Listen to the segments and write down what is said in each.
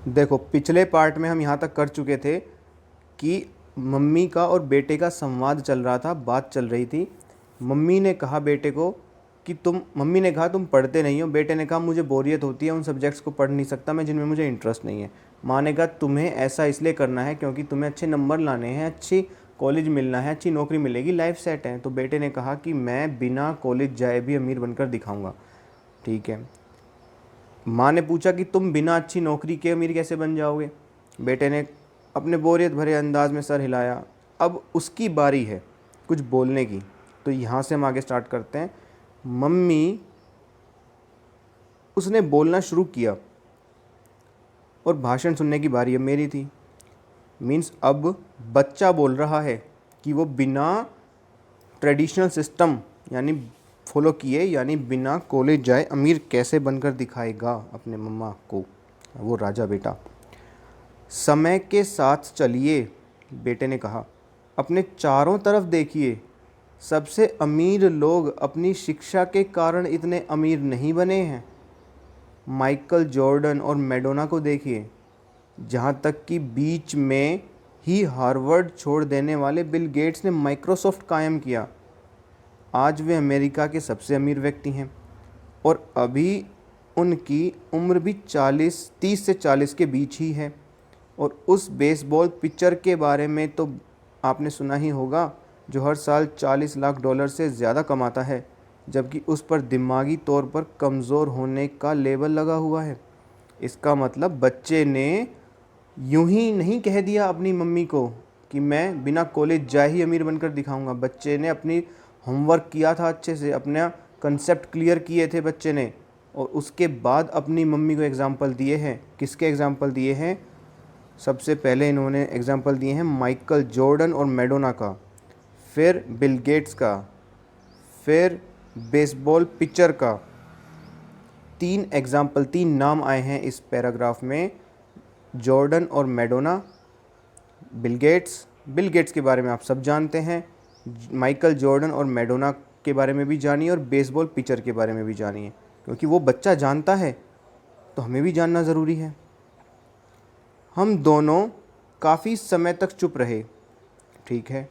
देखो, पिछले पार्ट में हम यहाँ तक कर चुके थे कि मम्मी का और बेटे का संवाद चल रहा था, बात चल रही थी। मम्मी ने कहा बेटे को कि मम्मी ने कहा तुम पढ़ते नहीं हो। बेटे ने कहा मुझे बोरियत होती है, उन सब्जेक्ट्स को पढ़ नहीं सकता मैं जिनमें मुझे इंटरेस्ट नहीं है। माँ ने कहा तुम्हें ऐसा इसलिए करना है क्योंकि तुम्हें अच्छे नंबर लाने हैं, अच्छी कॉलेज मिलना है, अच्छी नौकरी मिलेगी, लाइफ सेट है। तो बेटे ने कहा कि मैं बिना कॉलेज जाए भी अमीर बनकर दिखाऊंगा। ठीक है। माँ ने पूछा कि तुम बिना अच्छी नौकरी के अमीर कैसे बन जाओगे। बेटे ने अपने बोरियत भरे अंदाज में सर हिलाया। अब उसकी बारी है कुछ बोलने की। तो यहाँ से हम आगे स्टार्ट करते हैं। मम्मी, उसने बोलना शुरू किया और भाषण सुनने की बारी अब मेरी थी। मीन्स अब बच्चा बोल रहा है कि वो बिना ट्रेडिशनल सिस्टम यानी फॉलो किए, यानी बिना कॉलेज जाए अमीर कैसे बनकर दिखाएगा अपने मम्मा को, वो राजा बेटा। समय के साथ चलिए, बेटे ने कहा। अपने चारों तरफ देखिए, सबसे अमीर लोग अपनी शिक्षा के कारण इतने अमीर नहीं बने हैं। माइकल जॉर्डन और मैडोना को देखिए, जहाँ तक कि बीच में ही हार्वर्ड छोड़ देने वाले बिल गेट्स ने माइक्रोसॉफ्ट कायम किया। आज वे अमेरिका के सबसे अमीर व्यक्ति हैं और अभी उनकी उम्र भी 30 से 40 के बीच ही है। और उस बेसबॉल पिचर के बारे में तो आपने सुना ही होगा, जो हर साल $40 लाख से ज़्यादा कमाता है, जबकि उस पर दिमागी तौर पर कमज़ोर होने का लेबल लगा हुआ है। इसका मतलब बच्चे ने यूं ही नहीं कह दिया अपनी मम्मी को कि मैं बिना कॉलेज जाए ही अमीर बनकर दिखाऊंगा। बच्चे ने अपनी होमवर्क किया था, अच्छे से अपना कंसेप्ट क्लियर किए थे बच्चे ने, और उसके बाद अपनी मम्मी को एग्ज़ाम्पल दिए हैं। किसके एग्ज़ाम्पल दिए हैं? सबसे पहले इन्होंने एग्ज़ाम्पल दिए हैं माइकल जॉर्डन और मैडोना का, फिर बिल गेट्स का, फिर बेसबॉल पिचर का। 3 एग्ज़ाम्पल, 3 नाम आए हैं इस पैराग्राफ में, जॉर्डन और मैडोना, बिल गेट्स के बारे में आप सब जानते हैं, माइकल जॉर्डन और मैडोना के बारे में भी जानिए और बेसबॉल पिचर के बारे में भी जानिए, क्योंकि वो बच्चा जानता है तो हमें भी जानना ज़रूरी है। हम दोनों काफ़ी समय तक चुप रहे। ठीक है।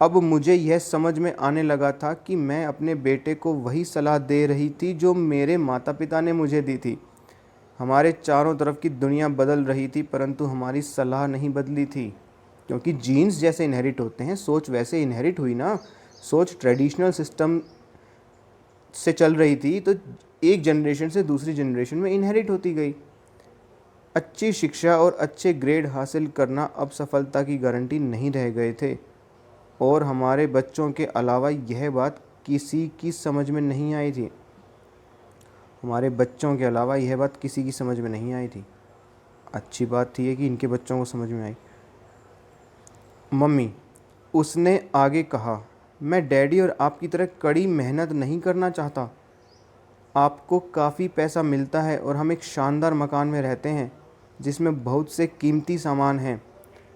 अब मुझे यह समझ में आने लगा था कि मैं अपने बेटे को वही सलाह दे रही थी जो मेरे माता पिता ने मुझे दी थी। हमारे चारों तरफ की दुनिया बदल रही थी, परंतु हमारी सलाह नहीं बदली थी, क्योंकि जीन्स जैसे इनहेरिट होते हैं, सोच वैसे इनहेरिट हुई ना। सोच ट्रेडिशनल सिस्टम से चल रही थी तो एक जनरेशन से दूसरी जनरेशन में इनहेरिट होती गई। अच्छी शिक्षा और अच्छे ग्रेड हासिल करना अब सफलता की गारंटी नहीं रह गए थे, और हमारे बच्चों के अलावा यह बात किसी की समझ में नहीं आई थी। हमारे बच्चों के अलावा यह बात किसी की समझ में नहीं आई थी। अच्छी बात थी ये कि इनके बच्चों को समझ में आई। मम्मी, उसने आगे कहा, मैं डैडी और आपकी तरह कड़ी मेहनत नहीं करना चाहता। आपको काफ़ी पैसा मिलता है और हम एक शानदार मकान में रहते हैं जिसमें बहुत से कीमती सामान हैं।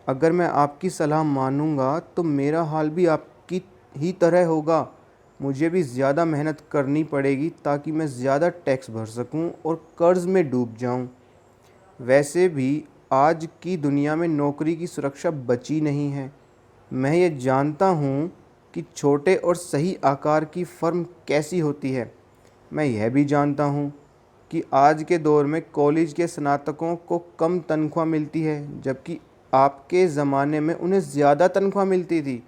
अगर मैं आपकी सलाह मानूंगा तो मेरा हाल भी आपकी ही तरह होगा। मुझे भी ज़्यादा मेहनत करनी पड़ेगी ताकि मैं ज़्यादा टैक्स भर सकूं और कर्ज़ में डूब जाऊं। वैसे भी आज की दुनिया में नौकरी की सुरक्षा बची नहीं है। मैं ये जानता हूँ कि छोटे और सही आकार की फर्म कैसी होती है। मैं यह भी जानता हूँ कि आज के दौर में कॉलेज के स्नातकों को कम तनख्वाह मिलती है, जबकि आपके ज़माने में उन्हें ज़्यादा तनख्वाह मिलती थी,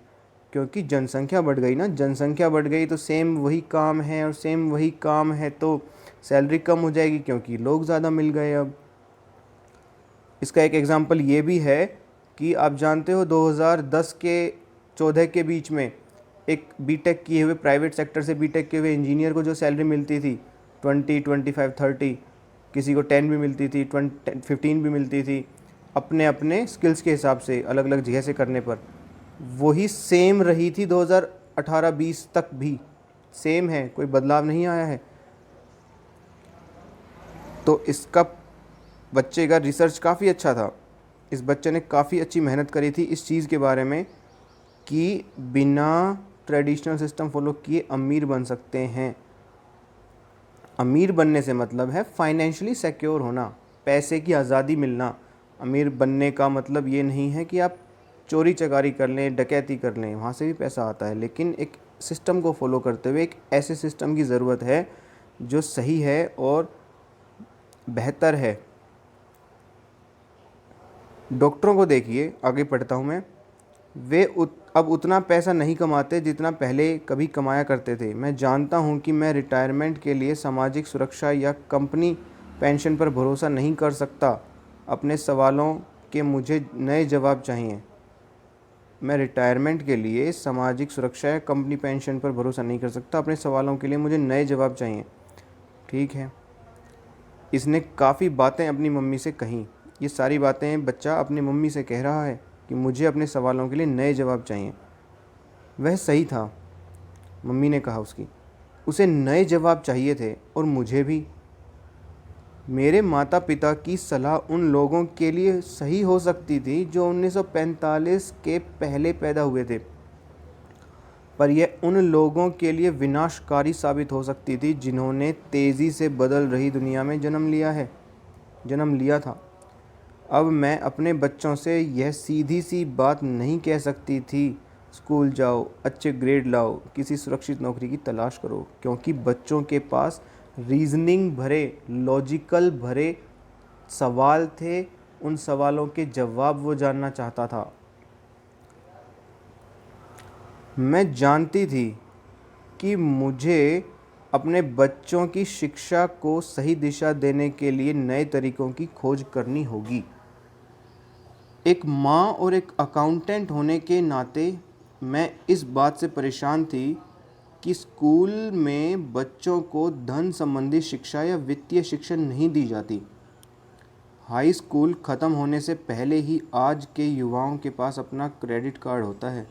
क्योंकि जनसंख्या बढ़ गई ना। जनसंख्या बढ़ गई तो सेम वही काम है, और सेम वही काम है तो सैलरी कम हो जाएगी क्योंकि लोग ज़्यादा मिल गए अब। इसका एक एग्ज़ाम्पल ये भी है कि आप जानते हो 2010 के 14 के बीच में एक बीटेक किए हुए, प्राइवेट सेक्टर से बीटेक किए हुए इंजीनियर को जो सैलरी मिलती थी 20, 25, 30, किसी को 10 भी मिलती थी, 15 भी मिलती थी, अपने अपने स्किल्स के हिसाब से अलग अलग जगह से करने पर। वही सेम रही थी 2018-20 तक भी, सेम है, कोई बदलाव नहीं आया है। तो इसका बच्चे का रिसर्च काफ़ी अच्छा था। इस बच्चे ने काफ़ी अच्छी मेहनत करी थी इस चीज़ के बारे में कि बिना ट्रेडिशनल सिस्टम फॉलो किए अमीर बन सकते हैं। अमीर बनने से मतलब है फाइनेंशियली सिक्योर होना, पैसे की आज़ादी मिलना। अमीर बनने का मतलब ये नहीं है कि आप चोरी चकारी कर लें, डकैती कर लें, वहाँ से भी पैसा आता है, लेकिन एक सिस्टम को फॉलो करते हुए एक ऐसे सिस्टम की ज़रूरत है जो सही है और बेहतर है। डॉक्टरों को देखिए, आगे पढ़ता हूँ मैं, वे अब उतना पैसा नहीं कमाते जितना पहले कभी कमाया करते थे। मैं जानता हूँ कि मैं रिटायरमेंट के लिए सामाजिक सुरक्षा या कंपनी पेंशन पर भरोसा नहीं कर सकता। अपने सवालों के मुझे नए जवाब चाहिए। मैं रिटायरमेंट के लिए सामाजिक सुरक्षा या कंपनी पेंशन पर भरोसा नहीं कर सकता। अपने सवालों के लिए मुझे नए जवाब चाहिए। ठीक है, इसने काफ़ी बातें अपनी मम्मी से कहीं। ये सारी बातें बच्चा अपनी मम्मी से कह रहा है कि मुझे अपने सवालों के लिए नए जवाब चाहिए। वह सही था, मम्मी ने कहा उसकी। उसे नए जवाब चाहिए थे और मुझे भी। मेरे माता पिता की सलाह उन लोगों के लिए सही हो सकती थी जो 1945 के पहले पैदा हुए थे, पर यह उन लोगों के लिए विनाशकारी साबित हो सकती थी जिन्होंने तेज़ी से बदल रही दुनिया में जन्म लिया था। अब मैं अपने बच्चों से यह सीधी सी बात नहीं कह सकती थी, स्कूल जाओ, अच्छे ग्रेड लाओ, किसी सुरक्षित नौकरी की तलाश करो, क्योंकि बच्चों के पास रीजनिंग भरे, लॉजिकल भरे सवाल थे। उन सवालों के जवाब वो जानना चाहता था। मैं जानती थी कि मुझे अपने बच्चों की शिक्षा को सही दिशा देने के लिए नए तरीकों की खोज करनी होगी। एक माँ और एक अकाउंटेंट होने के नाते मैं इस बात से परेशान थी कि स्कूल में बच्चों को धन संबंधी शिक्षा या वित्तीय शिक्षा नहीं दी जाती। हाई स्कूल ख़त्म होने से पहले ही आज के युवाओं के पास अपना क्रेडिट कार्ड होता है।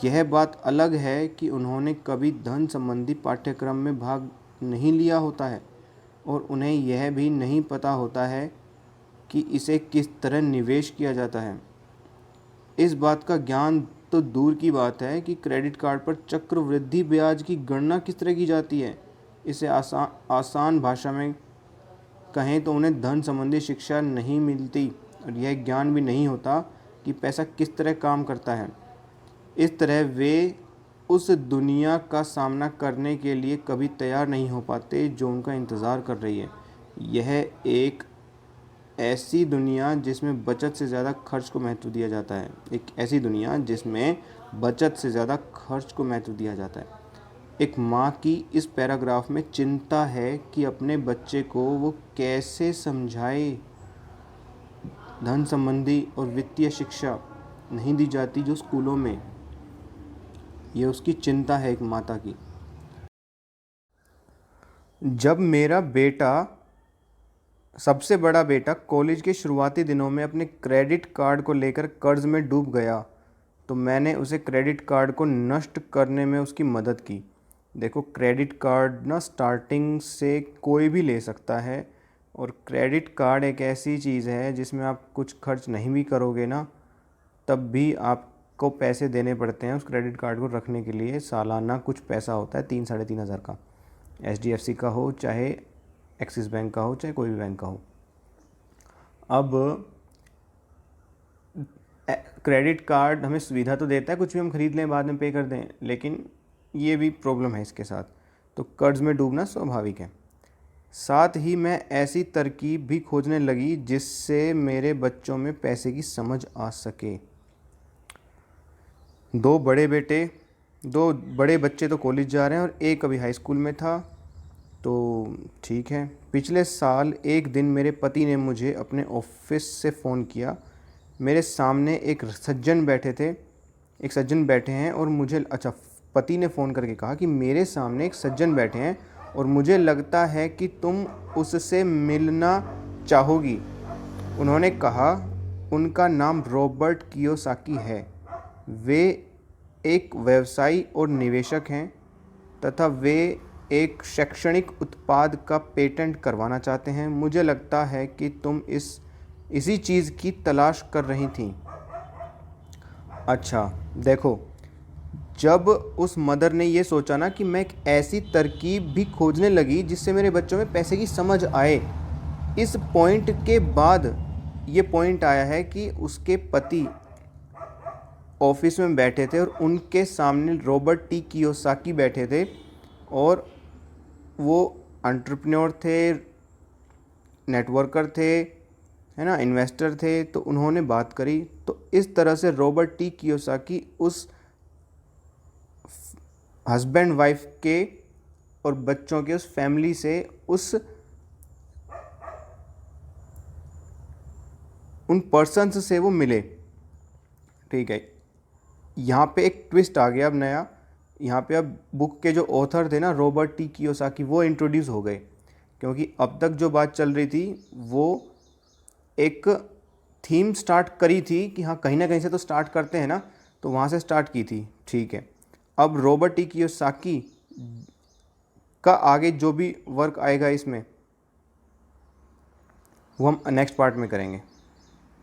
यह बात अलग है कि उन्होंने कभी धन संबंधी पाठ्यक्रम में भाग नहीं लिया होता है और उन्हें यह भी नहीं पता होता है कि इसे किस तरह निवेश किया जाता है। इस बात का ज्ञान तो दूर की बात है कि क्रेडिट कार्ड पर चक्रवृद्धि ब्याज की गणना किस तरह की जाती है। इसे आसान भाषा में कहें तो उन्हें धन संबंधी शिक्षा नहीं मिलती और यह ज्ञान भी नहीं होता कि पैसा किस तरह काम करता है। इस तरह वे उस दुनिया का सामना करने के लिए कभी तैयार नहीं हो पाते जो उनका इंतज़ार कर रही है। यह एक ऐसी दुनिया जिसमें बचत से ज़्यादा खर्च को महत्व दिया जाता है। एक ऐसी दुनिया जिसमें बचत से ज़्यादा खर्च को महत्व दिया जाता है। एक माँ की इस पैराग्राफ में चिंता है कि अपने बच्चे को वो कैसे समझाए। धन संबंधी और वित्तीय शिक्षा नहीं दी जाती जो स्कूलों में। ये उसकी चिंता है एक माता की। जब मेरा बेटा, सबसे बड़ा बेटा, कॉलेज के शुरुआती दिनों में अपने क्रेडिट कार्ड को लेकर कर्ज में डूब गया तो मैंने उसे क्रेडिट कार्ड को नष्ट करने में उसकी मदद की। देखो, क्रेडिट कार्ड ना स्टार्टिंग से कोई भी ले सकता है और क्रेडिट कार्ड एक ऐसी चीज़ है जिसमें आप कुछ खर्च नहीं भी करोगे ना, तब भी आपको पैसे देने पड़ते हैं उस क्रेडिट कार्ड को रखने के लिए। सालाना कुछ पैसा होता है 3-3.5 हज़ार का, HDFC का हो, चाहे एक्सिस बैंक का हो, चाहे कोई भी बैंक का हो। अब क्रेडिट कार्ड हमें सुविधा तो देता है, कुछ भी हम ख़रीद लें बाद में पे कर दें, लेकिन ये भी प्रॉब्लम है इसके साथ। तो कर्ज में डूबना स्वाभाविक है। साथ ही मैं ऐसी तरकीब भी खोजने लगी जिससे मेरे बच्चों में पैसे की समझ आ सके। दो बड़े बच्चे तो कॉलेज जा रहे हैं और एक अभी हाई स्कूल में था, तो ठीक है। पिछले साल एक दिन मेरे पति ने मुझे अपने ऑफिस से फ़ोन किया। मेरे सामने एक सज्जन बैठे हैं और मुझे, अच्छा, पति ने फ़ोन करके कहा कि मेरे सामने एक सज्जन बैठे हैं और मुझे लगता है कि तुम उससे मिलना चाहोगी। उन्होंने कहा उनका नाम रॉबर्ट कियोसाकी है। वे एक व्यवसायी और निवेशक हैं तथा वे एक शैक्षणिक उत्पाद का पेटेंट करवाना चाहते हैं। मुझे लगता है कि तुम इसी चीज़ की तलाश कर रही थी। अच्छा, देखो, जब उस मदर ने ये सोचा ना कि मैं एक ऐसी तरकीब भी खोजने लगी जिससे मेरे बच्चों में पैसे की समझ आए, इस पॉइंट के बाद ये पॉइंट आया है कि उसके पति ऑफिस में बैठे थे और उनके सामने रॉबर्ट टी कियोसाकी बैठे थे और वो एंटरप्रेन्योर थे, नेटवर्कर थे, है ना, इन्वेस्टर थे। तो उन्होंने बात करी। तो इस तरह से रॉबर्ट टी कियोसाकी उस हस्बैंड वाइफ के और बच्चों के उस फैमिली से उन पर्सन्स से वो मिले। ठीक है, यहाँ पे एक ट्विस्ट आ गया अब नया। यहाँ पे अब बुक के जो ऑथर थे ना, रॉबर्ट टी कियोसाकी, वो इंट्रोड्यूस हो गए। क्योंकि अब तक जो बात चल रही थी वो एक थीम स्टार्ट करी थी कि हाँ कहीं ना कहीं से तो स्टार्ट करते हैं ना, तो वहाँ से स्टार्ट की थी। ठीक है, अब रॉबर्ट टी कियोसाकी का आगे जो भी वर्क आएगा इसमें, वो हम नेक्स्ट पार्ट में करेंगे।